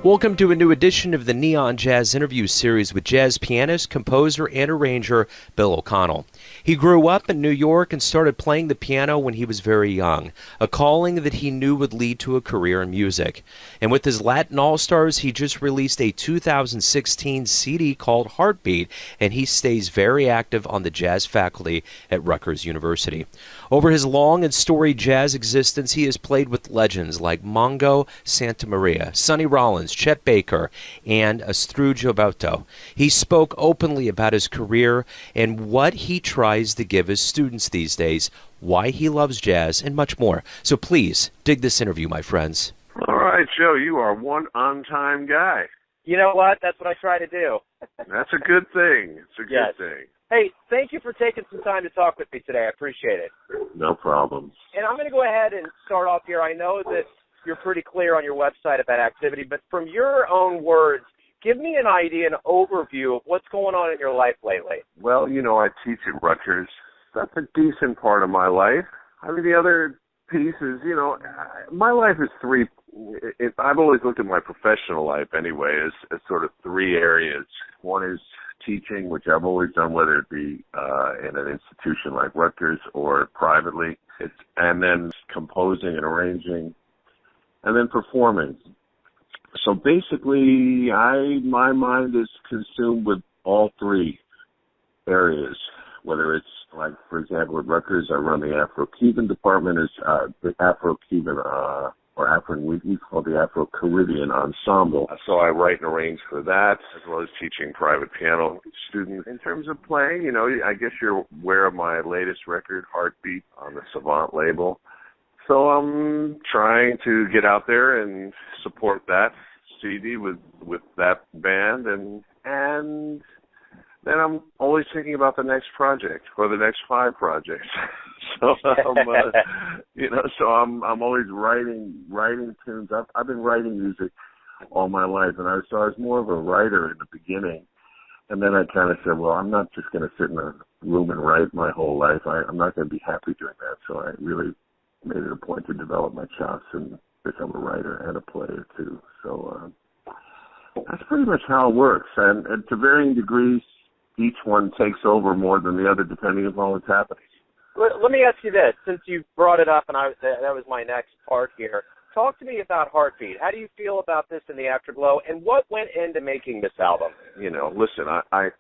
Welcome to a new edition of the Neon Jazz interview series with jazz pianist, composer, and arranger Bill O'Connell. He grew up in New York and started playing the piano when he was very young, a calling that he knew would lead to a career in music. And with his Latin All-Stars, he just released a 2016 CD called Heartbeat, and he stays very active on the jazz faculty at Rutgers University. Over his long and storied jazz existence, he has played with legends like Mongo Santamaria, Sonny Rollins, Chet Baker, and Astrud Gilberto. He spoke openly about his career and what he tries to give his students these days, why he loves jazz, and much more. So please, dig this interview, my friends. All right, Joe, you are one on-time guy. You know what? That's what I try to do. That's a good thing. It's a good thing. Hey, thank you for taking some time to talk with me today. I appreciate it. No problem. And I'm going to go ahead and start off here. I know that you're pretty clear on your website about activity, but from your own words, give me an idea, an overview of what's going on in your life lately. Well, you know, I teach at Rutgers. That's a decent part of my life. I mean, the other piece is, you know, my life is three. I've always looked at my professional life anyway as sort of three areas. One is teaching, which I've always done, whether it be in an institution like Rutgers or privately. And then composing and arranging, and then performing. So basically, my mind is consumed with all three areas, whether it's like, for example, at Rutgers, I run the Afro-Cuban department, is the Afro-Cuban, or we call the Afro-Caribbean ensemble. So I write and arrange for that, as well as teaching private piano students. In terms of playing, you know, I guess you're aware of my latest record, Heartbeat, on the Savant label. So I'm trying to get out there and support that CD with that band, and then I'm always thinking about the next project or the next 5 projects. So I'm always writing tunes. I've been writing music all my life, and I was more of a writer in the beginning, and then I kind of said, well, I'm not just going to sit in a room and write my whole life. I'm not going to be happy doing that. So I really made it a point to develop my chops and become a writer and a player too. So that's pretty much how it works, and to varying degrees, each one takes over more than the other depending upon what's happening. Let me ask you this, since you brought it up, and that was my next part here. Talk to me about Heartbeat. How do you feel about this in the afterglow, and what went into making this album? You know, listen, I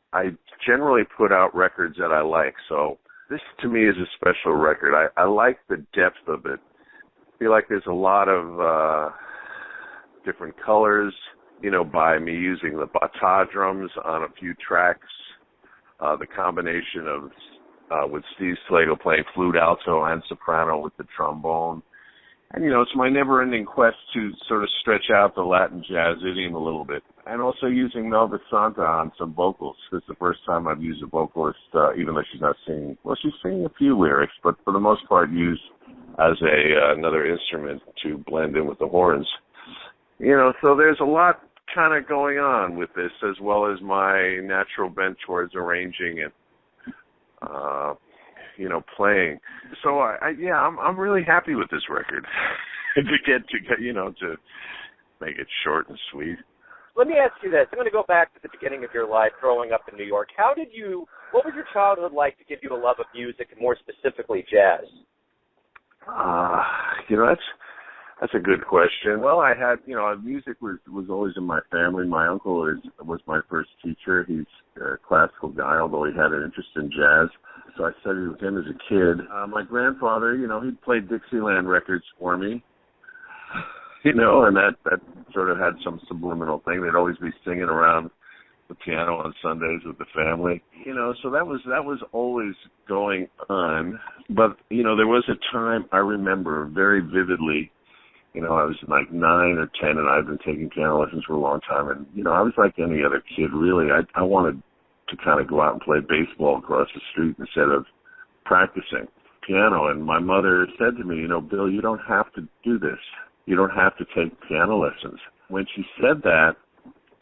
generally put out records that I like, so this to me is a special record. I like the depth of it. I feel like there's a lot of different colors, you know, by me using the bata drums on a few tracks, the combination of with Steve Slagle playing flute, alto, and soprano with the trombone. And, you know, it's my never-ending quest to sort of stretch out the Latin jazz idiom a little bit. And also using Melba Santa on some vocals. This is the first time I've used a vocalist, even though she's not singing. Well, she's singing a few lyrics, but for the most part used as another instrument to blend in with the horns. You know, so there's a lot kind of going on with this, as well as my natural bent towards arranging and you know, playing. So I'm really happy with this record. to make it short and sweet. Let me ask you this. I'm going to go back to the beginning of your life growing up in New York. What was your childhood like to give you a love of music, and more specifically jazz? You know, that's a good question. Well, I had, you know, music was always in my family. My uncle was my first teacher. He's a classical guy, although he had an interest in jazz. So I studied with him as a kid. My grandfather, you know, he played Dixieland records for me. You know, and that sort of had some subliminal thing. They'd always be singing around the piano on Sundays with the family. You know, so that was always going on. But, you know, there was a time I remember very vividly. You know, I was like 9 or 10, and I've been taking piano lessons for a long time. And, you know, I was like any other kid, really. I wanted to kind of go out and play baseball across the street instead of practicing piano. And my mother said to me, you know, Bill, you don't have to do this. You don't have to take piano lessons. When she said that,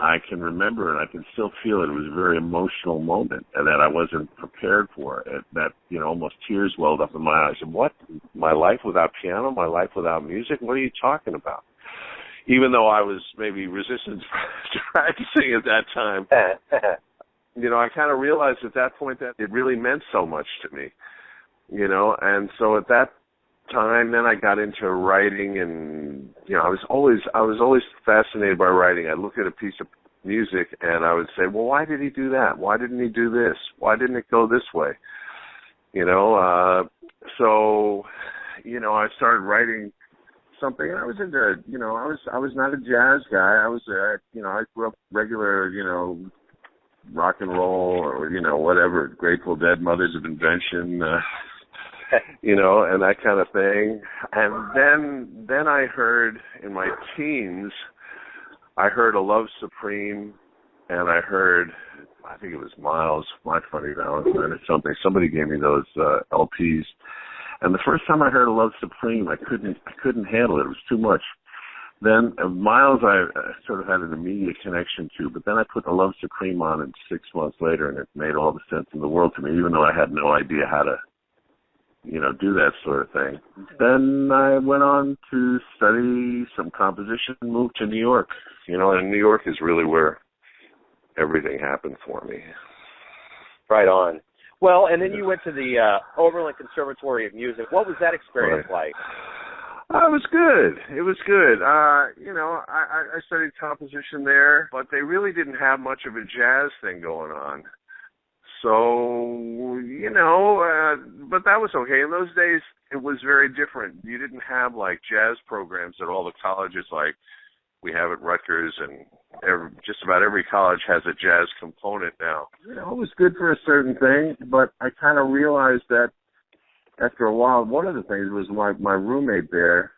I can remember, and I can still feel it. It was a very emotional moment, and that I wasn't prepared for it. That, you know, almost tears welled up in my eyes. And what? My life without piano? My life without music? What are you talking about? even though I was maybe resistant to practicing at that time, I kind of realized at that point that it really meant so much to me, and so at that time, then I got into writing, and I was always fascinated by writing. I'd look at a piece of music and I would say, well, why did he do that? Why didn't he do this? Why didn't it go this way? So I started writing something. I was into, I was not a jazz guy. I was, I grew up regular, rock and roll or, whatever, Grateful Dead, Mothers of Invention, and that kind of thing. And then I heard in my teens, I heard A Love Supreme, and I think it was Miles, My Funny Valentine or something. Somebody gave me those LPs. And the first time I heard A Love Supreme, I couldn't handle it. It was too much. Then Miles, I sort of had an immediate connection to, but then I put A Love Supreme on, and 6 months later, and it made all the sense in the world to me, even though I had no idea how to, do that sort of thing. Then I went on to study some composition and moved to New York. And New York is really where everything happened for me. Right on. Well, and then you went to the Oberlin Conservatory of Music. What was that experience like? It was good. It was good. I studied composition there, but they really didn't have much of a jazz thing going on. So, but that was okay. In those days, it was very different. You didn't have, like, jazz programs at all the colleges like we have at Rutgers, and just about every college has a jazz component now. It was good for a certain thing, but I kind of realized that after a while, one of the things was my roommate there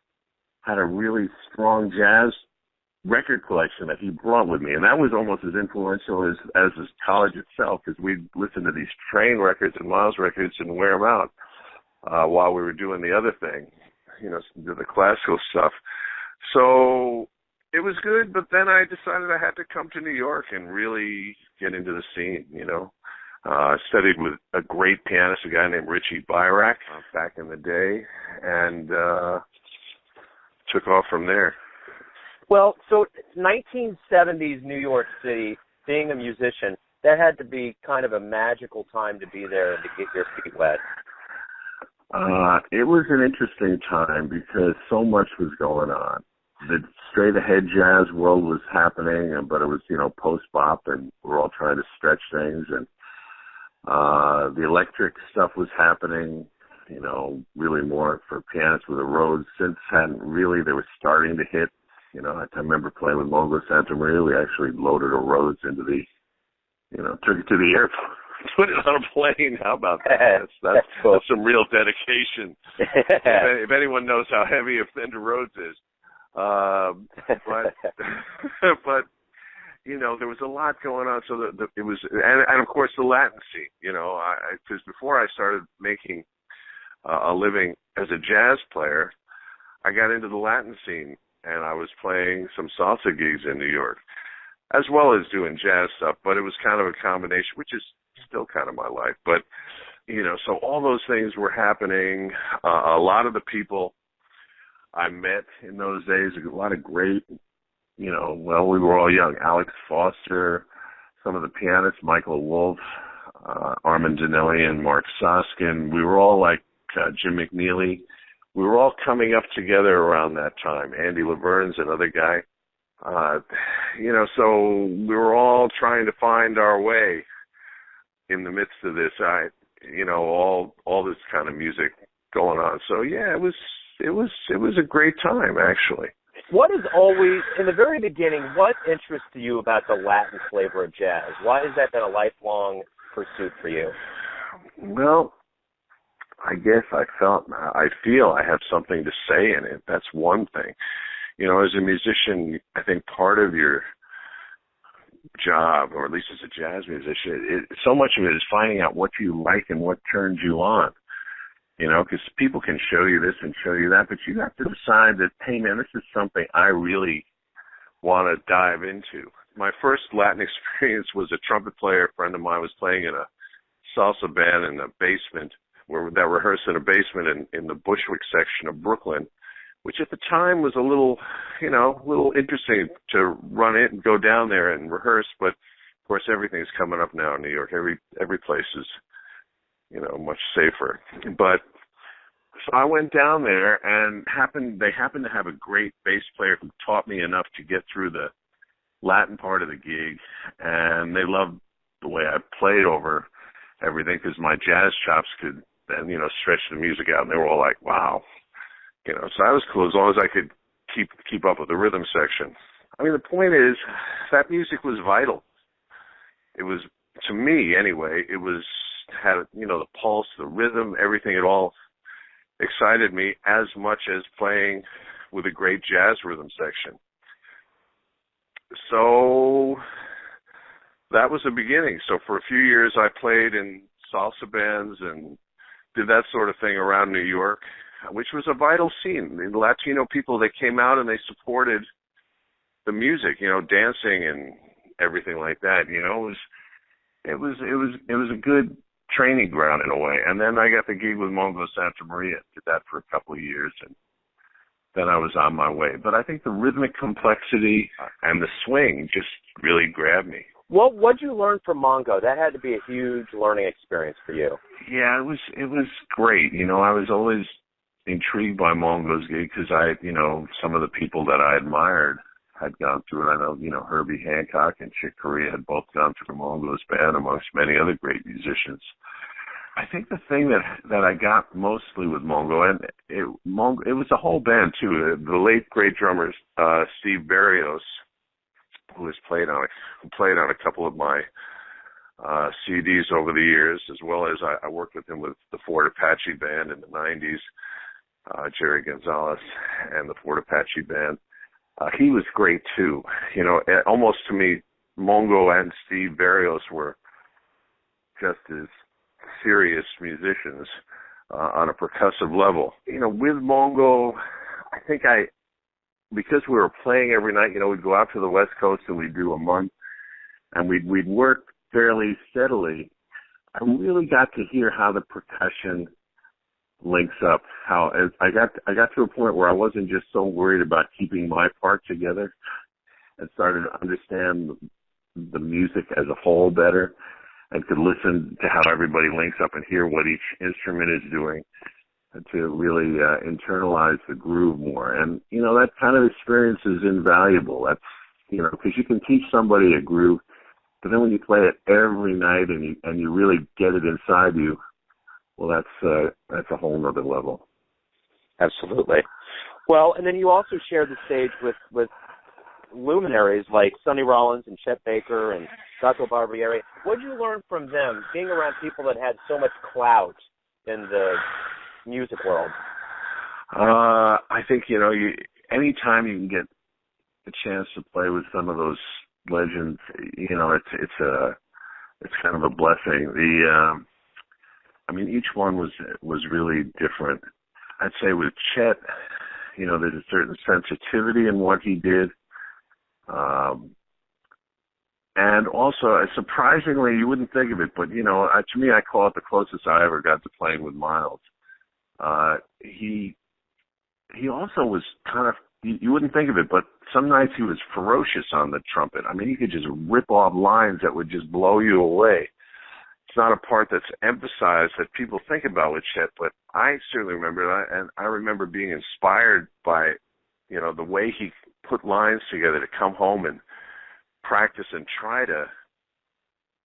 had a really strong jazz record collection that he brought with me, and that was almost as influential as his college itself, because we'd listen to these Train records and Miles records and wear them out while we were doing the other thing, the classical stuff. So it was good, but then I decided I had to come to New York and really get into the scene, I studied with a great pianist, a guy named Richie Byrack, back in the day, and took off from there. Well, so 1970s New York City, being a musician, that had to be kind of a magical time to be there and to get your feet wet. It was an interesting time because so much was going on. The straight-ahead jazz world was happening, but it was, post-bop, and we're all trying to stretch things, and the electric stuff was happening, really more for pianists with a Rhodes. Synths hadn't really, they were starting to hit. I remember playing with Mongo Santamaria. We actually loaded a Rhodes into the, took it to the airport, put it on a plane. How about that? That's cool. That's some real dedication. If anyone knows how heavy a Fender Rhodes is. But there was a lot going on. So it was, and of course the Latin scene. Because before I started making a living as a jazz player, I got into the Latin scene, and I was playing some salsa gigs in New York, as well as doing jazz stuff. But it was kind of a combination, which is still kind of my life. But so all those things were happening. A lot of the people I met in those days, a lot of great, we were all young. Alex Foster, some of the pianists, Michael Wolff, Armand Danelli, and Mark Soskin. We were all like Jim McNeely. We were all coming up together around that time. Andy Laverne's another guy. So we were all trying to find our way in the midst of this, all this kind of music going on. So yeah, it was a great time, actually. What is always, in the very beginning, what interests you about the Latin flavor of jazz? Why has that been a lifelong pursuit for you? Well, I guess I feel I have something to say in it. That's one thing. As a musician, I think part of your job, or at least as a jazz musician, so much of it is finding out what you like and what turns you on. Because people can show you this and show you that, but you have to decide that, hey, man, this is something I really want to dive into. My first Latin experience was a trumpet player, a friend of mine, was playing in a salsa band in a basement, that rehearsed in a basement in the Bushwick section of Brooklyn, which at the time was a little interesting to run it and go down there and rehearse. But of course, everything's coming up now in New York. Every place is, much safer. But so I went down there, and they happened to have a great bass player who taught me enough to get through the Latin part of the gig, and they loved the way I played over everything because my jazz chops could then, stretch the music out, and they were all like, wow. So I was cool as long as I could keep up with the rhythm section. I mean, the point is that music was vital. It was, to me anyway, had the pulse, the rhythm, everything. It all excited me as much as playing with a great jazz rhythm section. So that was the beginning. So for a few years I played in salsa bands and did that sort of thing around New York, which was a vital scene. The Latino people, they came out and they supported the music, dancing and everything like that. It was a good training ground in a way. And then I got the gig with Mongo Santamaria, did that for a couple of years, and then I was on my way. But I think the rhythmic complexity and the swing just really grabbed me. What'd you learn from Mongo? That had to be a huge learning experience for you. Yeah, it was great. I was always intrigued by Mongo's gig because some of the people that I admired had gone through it. I know, Herbie Hancock and Chick Corea had both gone through Mongo's band, amongst many other great musicians. I think the thing that I got mostly with Mongo, and it was a whole band too. The late great drummer Steve Barrios, who played on a couple of my CDs over the years, as well as I worked with him with the Fort Apache band in the 90s, Jerry Gonzalez and the Fort Apache band. He was great too. Almost to me, Mongo and Steve Barrios were just as serious musicians on a percussive level. With Mongo, I think because we were playing every night, we'd go out to the West Coast and we'd do a month, and we'd work fairly steadily. I really got to hear how the percussion links up. How I got to a point where I wasn't just so worried about keeping my part together, and started to understand the music as a whole better, and could listen to how everybody links up and hear what each instrument is doing, and to really internalize the groove more. And that kind of experience is invaluable. That's because you can teach somebody a groove, but then when you play it every night and you really get it inside you, well, that's a whole nother level. Absolutely. Well, and then you also shared the stage with luminaries like Sonny Rollins and Chet Baker and Gato Barbieri. What did you learn from them, being around people that had so much clout in the music world? I think, anytime you can get a chance to play with some of those legends, it's kind of a blessing. Each one was really different. I'd say with Chet, there's a certain sensitivity in what he did. And also, surprisingly, you wouldn't think of it, but, to me, I call it the closest I ever got to playing with Miles. He also was kind of, you wouldn't think of it, but some nights he was ferocious on the trumpet. He could just rip off lines that would just blow you away. It's not a part that's emphasized that people think about with Chet, but I certainly remember that, and I remember being inspired by, the way he put lines together to come home and practice and try to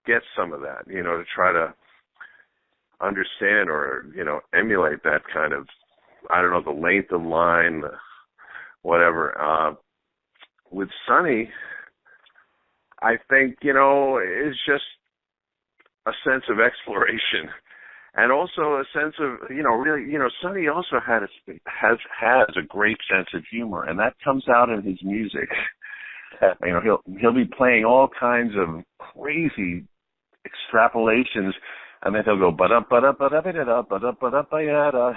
get some of that, to try to understand or, emulate that kind of, the length of line, whatever. With Sonny, I think, it's just a sense of exploration, and also a sense of, really, Sonny also has a great sense of humor, and that comes out in his music. He'll be playing all kinds of crazy extrapolations, and then he'll go ba-da-ba-da-ba-da-ba-da-ba-da-ba-da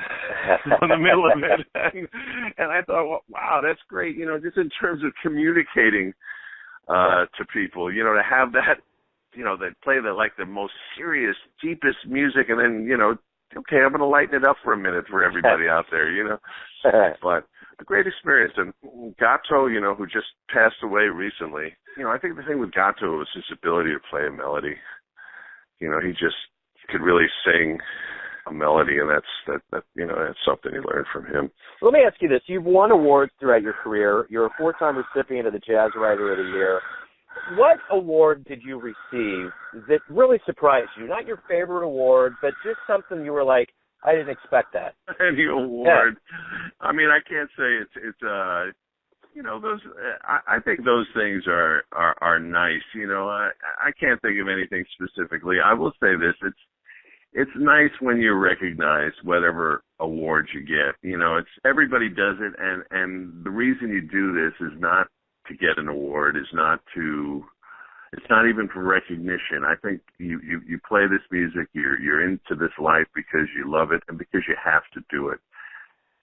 in the middle of it. And I thought, well, wow, that's great. Just in terms of communicating to people, to have that, they play the most serious, deepest music, and then, okay, I'm going to lighten it up for a minute for everybody out there, But a great experience. And Gato, who just passed away recently, I think the thing with Gato was his ability to play a melody. He just could really sing a melody, and that's something you learned from him. Let me ask you this. You've won awards throughout your career. You're a 4-time recipient of the Jazz Writer of the Year. What award did you receive that really surprised you? Not your favorite award, but just something you were like, I didn't expect that. Any award. Yeah. I mean, I can't say it's those. I think those things are nice. I can't think of anything specifically. I will say this: it's nice when you're recognized, whatever awards you get. It's everybody does it, and the reason you do this is not to get an award, it's not even for recognition. I think you play this music, you're into this life because you love it and because you have to do it.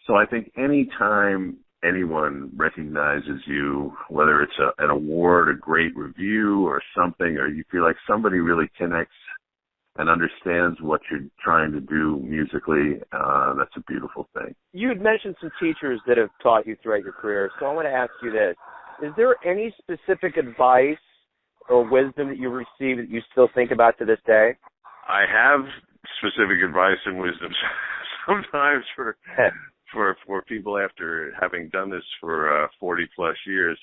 So I think any time anyone recognizes you, whether it's an award, a great review or something, or you feel like somebody really connects and understands what you're trying to do musically, that's a beautiful thing. You had mentioned some teachers that have taught you throughout your career, so I want to ask you this. Is there any specific advice or wisdom that you received that you still think about to this day? I have specific advice and wisdom sometimes for people after having done this for 40 plus years.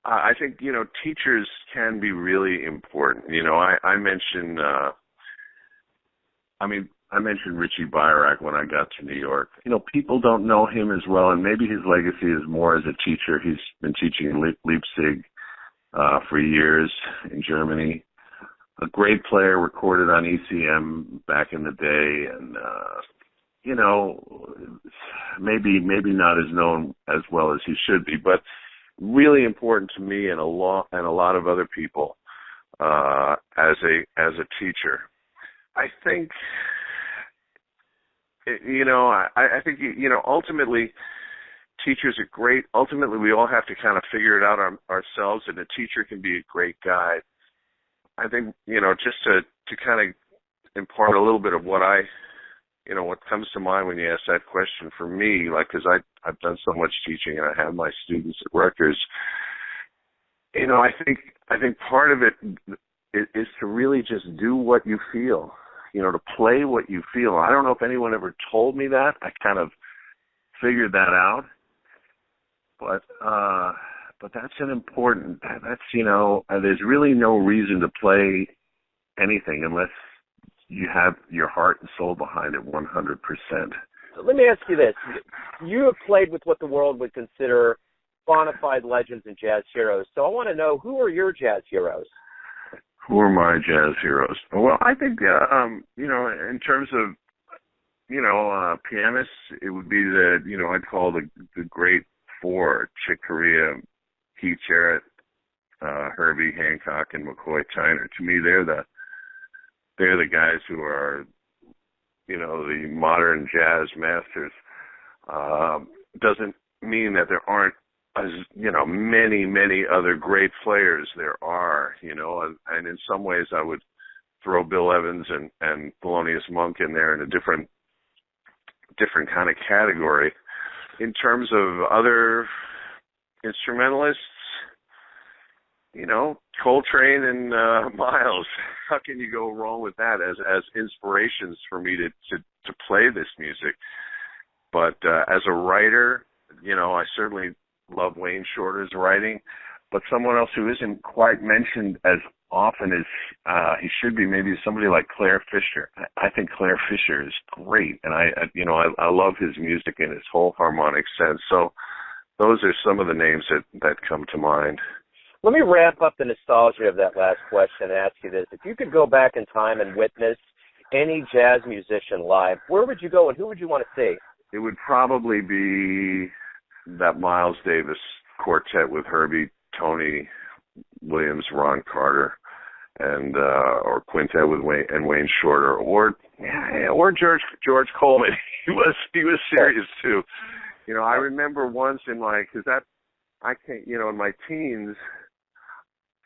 I think, teachers can be really important. I mentioned I mentioned Richie Byrack when I got to New York. People don't know him as well, and maybe his legacy is more as a teacher. He's been teaching in Leipzig for years in Germany. A great player, recorded on ECM back in the day, and maybe not as known as well as he should be, but really important to me and a lot of other people as a teacher. I think. I think, ultimately, teachers are great. Ultimately, we all have to kind of figure it out ourselves, and a teacher can be a great guide. I think, just to kind of impart a little bit of what what comes to mind when you ask that question for me, because I've done so much teaching and I have my students at Rutgers. I think part of it is to really just do what you feel. To play what you feel. I don't know if anyone ever told me that. I kind of figured that out. But that's an important, there's really no reason to play anything unless you have your heart and soul behind it 100%. Let me ask you this. You have played with what the world would consider bona fide legends and jazz heroes. So I want to know, who are your jazz heroes? Who are my jazz heroes? Well, I think, in terms of, pianists, it would be I'd call the great four: Chick Corea, Keith Jarrett, Herbie Hancock, and McCoy Tyner. To me, they're the guys who are, the modern jazz masters. Doesn't mean that there aren't, many other great players there are, and in some ways I would throw Bill Evans and Thelonious Monk in there in a different kind of category. In terms of other instrumentalists, Coltrane and Miles. How can you go wrong with that as inspirations for me to play this music? But as a writer, I certainly love Wayne Shorter's writing, but someone else who isn't quite mentioned as often as he should be, maybe somebody like Claire Fisher. I think Claire Fisher is great, and I love his music in his whole harmonic sense. So those are some of the names that come to mind. Let me wrap up the nostalgia of that last question and ask you this. If you could go back in time and witness any jazz musician live, where would you go and who would you want to see? It would probably be that Miles Davis quartet with Herbie, Tony Williams, Ron Carter, and or quintet with Wayne Shorter, or George Coleman. He was serious too. I remember once in in my teens,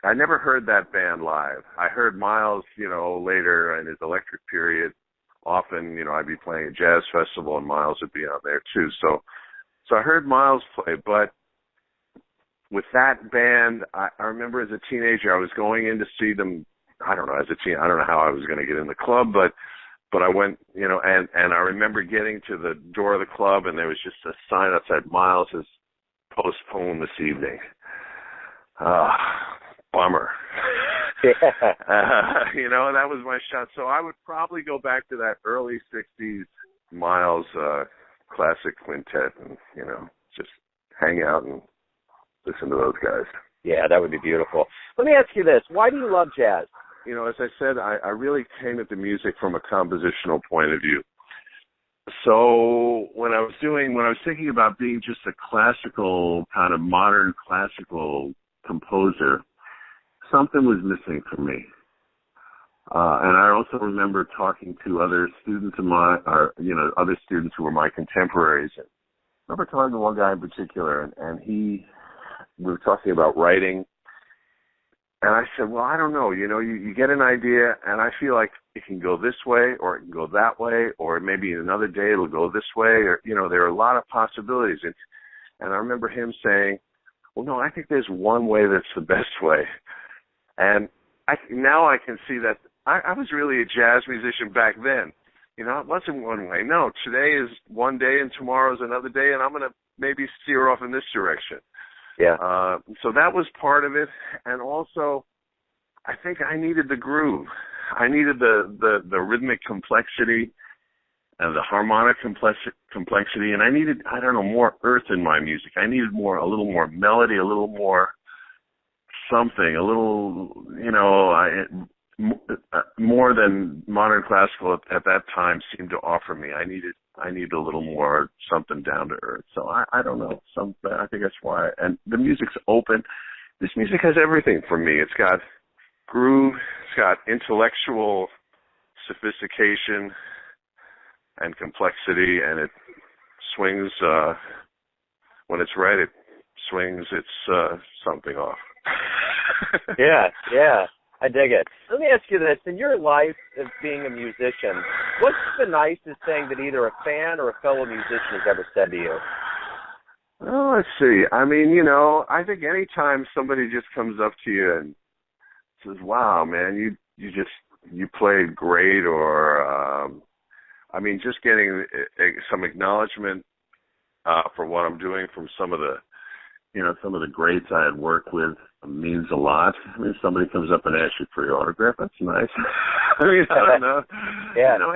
I never heard that band live. I heard Miles, later in his electric period. Often, I'd be playing a jazz festival and Miles would be out there too. So So I heard Miles play, but with that band, I remember as a teenager, I was going in to see them. I don't know, as a teen, I don't know how I was going to get in the club, but I went, you know, and I remember getting to the door of the club, and there was just a sign outside, Miles has postponed this evening. Bummer. You know, that was my shot. So I would probably go back to that early 60s Miles classic quintet and, you know, just hang out and listen to those guys. Yeah, that would be beautiful. Let me ask you this. Why do you love jazz? You know, as I said, I really came at the music from a compositional point of view. So when I was thinking about being just a classical, kind of modern classical composer, something was missing for me. And I also remember talking to other students of mine, or, you know, other students who were my contemporaries. I remember talking to one guy in particular, and we were talking about writing. And I said, well, I don't know. You know, you get an idea, and I feel like it can go this way, or it can go that way, or maybe another day it'll go this way, or, you know, there are a lot of possibilities. And I remember him saying, well, no, I think there's one way that's the best way. And now I can see that I was really a jazz musician back then. You know, it wasn't one way. No, today is one day and tomorrow's another day, and I'm going to maybe steer off in this direction. Yeah. So that was part of it. And also, I think I needed the groove. I needed the rhythmic complexity and the harmonic complexity. And I needed, I don't know, more earth in my music. I needed a little more melody, a little more something, a little, you know, more than modern classical at that time seemed to offer me. I needed a little more something down to earth. So I don't know. I think that's why. And the music's open. This music has everything for me. It's got groove. It's got intellectual sophistication and complexity, and it swings when it's right. It swings its something off. Yeah. I dig it. Let me ask you this. In your life as being a musician, what's the nicest thing that either a fan or a fellow musician has ever said to you? Well, let's see. I mean, you know, I think anytime somebody just comes up to you and says, wow, man, you played great, or, I mean, just getting some acknowledgement for what I'm doing from some of the greats I had worked with means a lot. I mean, if somebody comes up and asks you for your autograph, that's nice. I mean, I don't know. Yeah. You know,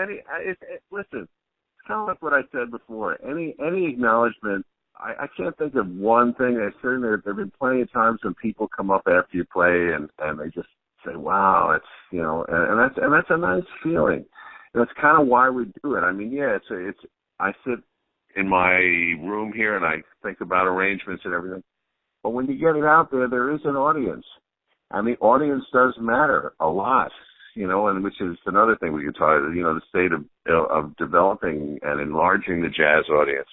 listen, it's kind of like what I said before. Any acknowledgement, I can't think of one thing. There have been plenty of times when people come up after you play and they just say, wow, it's, you know, and that's a nice feeling. And that's kind of why we do it. I mean, yeah, I sit in my room here and I think about arrangements and everything. But when you get it out there, there is an audience. And the audience does matter a lot, you know, and which is another thing we could talk about, you know, the state of developing and enlarging the jazz audience,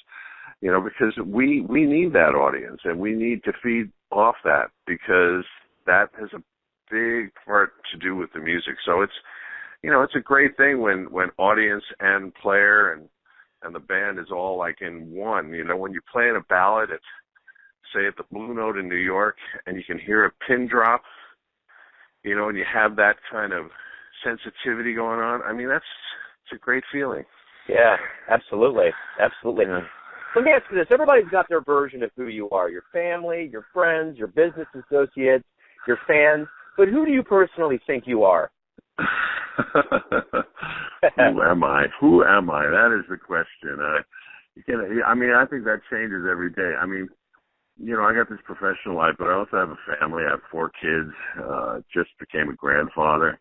you know, because we need that audience and we need to feed off that because that has a big part to do with the music. So it's, you know, it's a great thing when audience and player and the band is all like in one. You know, when you play in a ballad, it's, say at the Blue Note in New York, and you can hear a pin drop, you know, and you have that kind of sensitivity going on. I mean, it's a great feeling. Yeah, absolutely. Yeah. Let me ask you this. Everybody's got their version of who you are, your family, your friends, your business associates, your fans. But who do you personally think you are? Who am I? That is the question. I think that changes every day. I mean, you know, I got this professional life, but I also have a family. I have 4 kids. Just became a grandfather.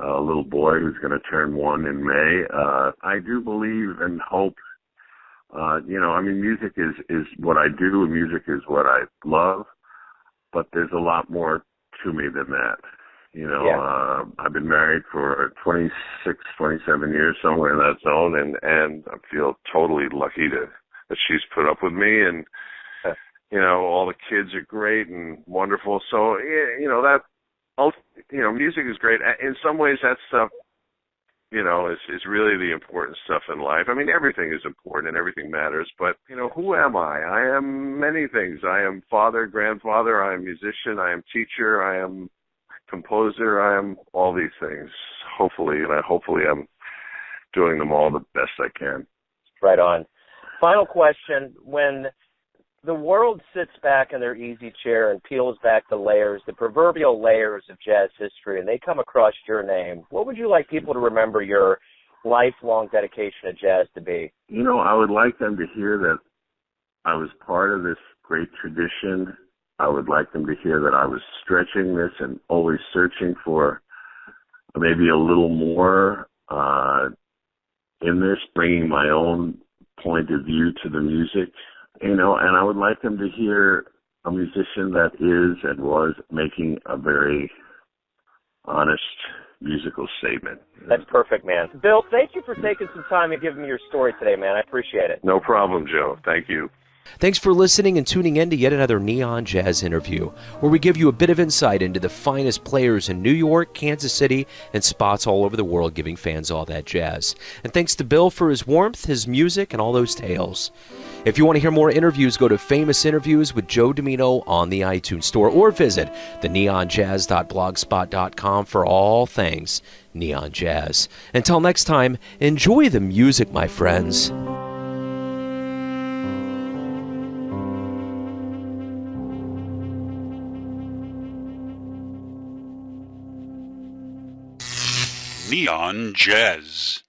A little boy who's going to turn 1 in May. I do believe and hope. You know, I mean, music is what I do, and music is what I love. But there's a lot more to me than that. You know, yeah. I've been married for 26, 27 years, somewhere in that zone, and I feel totally lucky that she's put up with me, and you know, all the kids are great and wonderful. So, you know, music is great. In some ways, that stuff is really the important stuff in life. I mean, everything is important and everything matters, but, who am I? I am many things. I am father, grandfather, I am musician, I am teacher, I am composer, I am all these things. Hopefully I'm doing them all the best I can. Right on. Final question. When the world sits back in their easy chair and peels back the proverbial layers of jazz history, and they come across your name, what would you like people to remember your lifelong dedication to jazz to be? I would like them to hear that I was part of this great tradition. I would like them to hear that I was stretching this and always searching for maybe a little more in this, bringing my own point of view to the music. And I would like them to hear a musician that is and was making a very honest musical statement. That's perfect, man. Bill, thank you for taking some time and giving me your story today, man. I appreciate it. No problem, Joe. Thank you. Thanks for listening and tuning in to yet another Neon Jazz interview, where we give you a bit of insight into the finest players in New York, Kansas City, and spots all over the world, giving fans all that jazz. And thanks to Bill for his warmth, his music, and all those tales. If you want to hear more interviews, go to Famous Interviews with Joe Domino on the iTunes Store, or visit theneonjazz.blogspot.com for all things Neon Jazz. Until next time, enjoy the music, my friends. Neon Jazz.